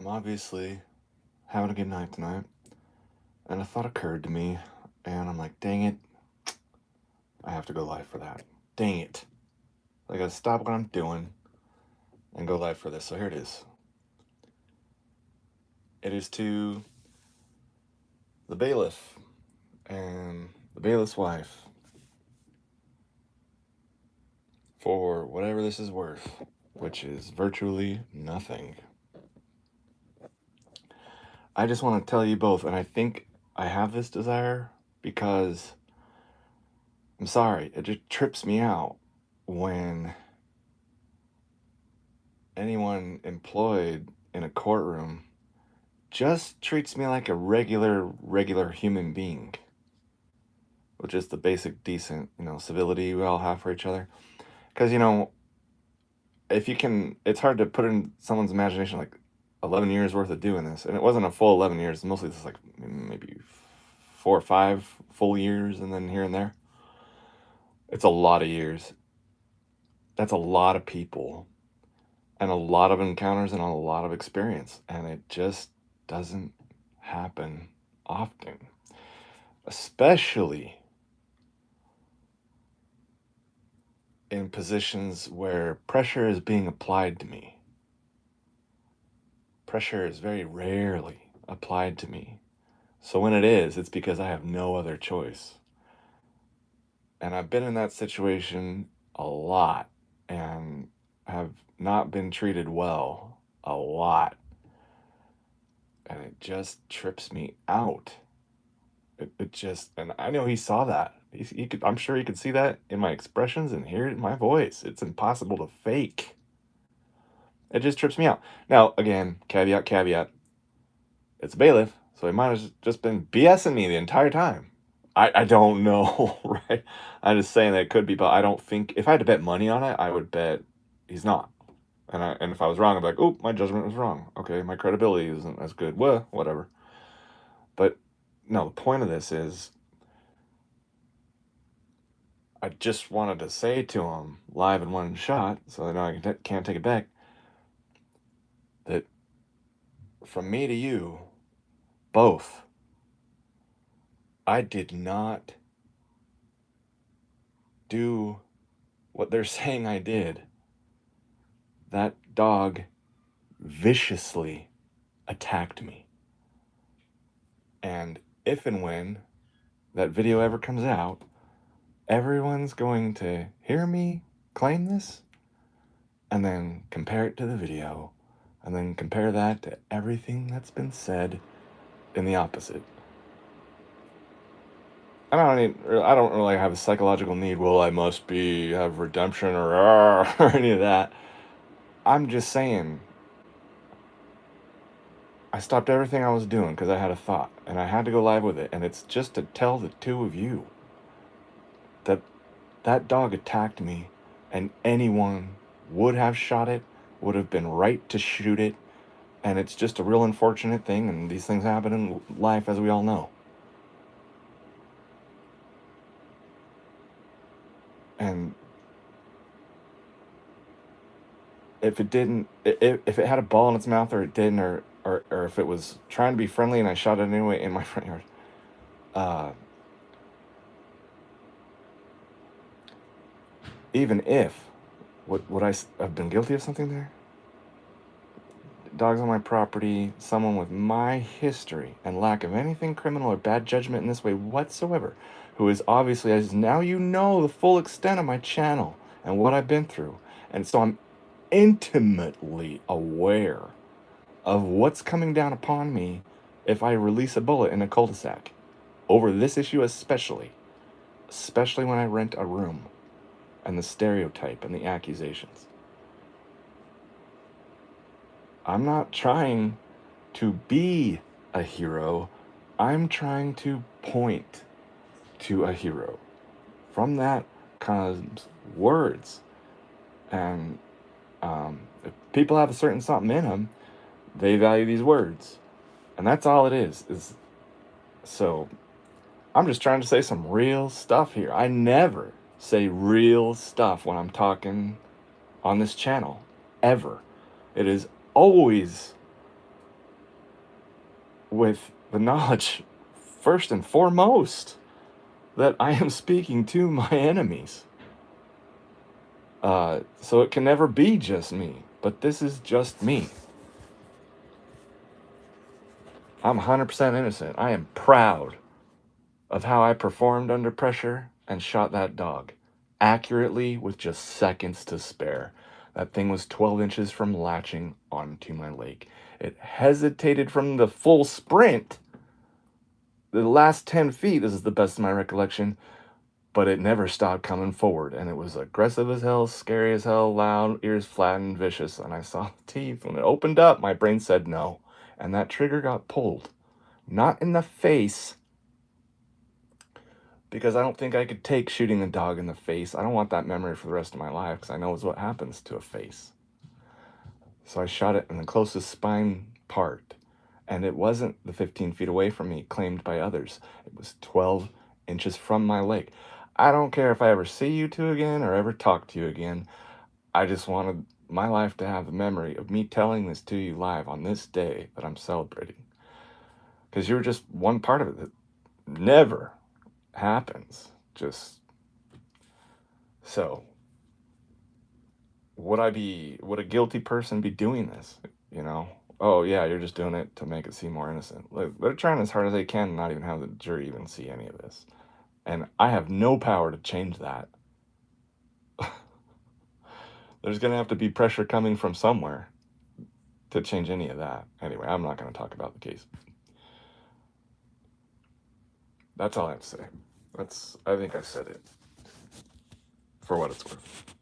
I'm obviously having a good night tonight, and a thought occurred to me, and I'm like, dang it, I have to go live for that. Dang it. I gotta stop what I'm doing and go live for this. So here it is. It is to the bailiff and the bailiff's wife for whatever this is worth, which is virtually nothing. I just want to tell you both, and I think I have this desire because I'm sorry, it just trips me out when anyone employed in a courtroom just treats me like a regular human being, which is the basic decent, civility we all have for each other. Because if you can, it's hard to put in someone's imagination like 11 years worth of doing this, and it wasn't a full 11 years. Mostly it's like maybe 4 or 5 full years, and then here and there. It's a lot of years. That's a lot of people, and a lot of encounters, and a lot of experience, and it just doesn't happen often, especially in positions where pressure is being applied to me. Pressure is very rarely applied to me. So when it is, it's because I have no other choice. And I've been in that situation a lot and have not been treated well a lot. And it just trips me out. It just, and I know he saw that. He could, I'm sure he could see that in my expressions and hear it in my voice. It's impossible to fake. It just trips me out. Now, again, caveat, it's a bailiff, so he might have just been BSing me the entire time. I don't know, right? I'm just saying that it could be, but I don't think, if I had to bet money on it, I would bet he's not. And if I was wrong, I'd be like, oh, my judgment was wrong. Okay, my credibility isn't as good. Well, whatever. But no, the point of this is I just wanted to say to him live in one shot, so I know I can't take it back, that from me to you, both, I did not do what they're saying I did. That dog viciously attacked me. And if and when that video ever comes out, everyone's going to hear me claim this and then compare it to the video and then compare that to everything that's been said in the opposite. I don't really have a psychological need. Well, I must be have redemption or or any of that. I'm just saying I stopped everything I was doing because I had a thought and I had to go live with it. And it's just to tell the two of you that that dog attacked me and anyone would have shot it, would have been right to shoot it. And it's just a real unfortunate thing. And these things happen in life, as we all know. And if it didn't, if it had a ball in its mouth or it didn't, or if it was trying to be friendly and I shot it anyway in my front yard, uh, even if, would I have been guilty of something there? Dogs on my property, someone with my history and lack of anything criminal or bad judgment in this way whatsoever, who is obviously, as now you know the full extent of my channel and what I've been through. And so I'm intimately aware of what's coming down upon me if I release a bullet in a cul-de-sac. Over this issue especially when I rent a room and the stereotype and the accusations. I'm not trying to be a hero. I'm trying to point to a hero. From that comes words. And if people have a certain something in them, they value these words. And that's all it is so I'm just trying to say some real stuff here. I never say real stuff when I'm talking on this channel, ever. It is always with the knowledge, first and foremost, that I am speaking to my enemies. So it can never be just me, but this is just me. I'm 100% innocent. I am proud of how I performed under pressure and shot that dog accurately with just seconds to spare. That thing was 12 inches from latching onto my leg. It hesitated from the full sprint. The last 10 feet, this is the best of my recollection, but it never stopped coming forward. And it was aggressive as hell, scary as hell, loud, ears flattened, vicious. And I saw the teeth. When it opened up, my brain said no. And that trigger got pulled. Not in the face, because I don't think I could take shooting a dog in the face. I don't want that memory for the rest of my life, because I know it's what happens to a face. So I shot it in the closest spine part, and it wasn't the 15 feet away from me claimed by others. It was 12 inches from my leg. I don't care if I ever see you two again or ever talk to you again. I just wanted my life to have the memory of me telling this to you live on this day that I'm celebrating, because you're just one part of it that never happens. Just so, would a guilty person be doing this? You know, oh yeah, you're just doing it to make it seem more innocent. Like, they're trying as hard as they can to not even have the jury even see any of this, and I have no power to change that. There's gonna have to be pressure coming from somewhere to change any of that. Anyway, I'm not gonna talk about the case. That's all I have to say. I think I said it for what it's worth.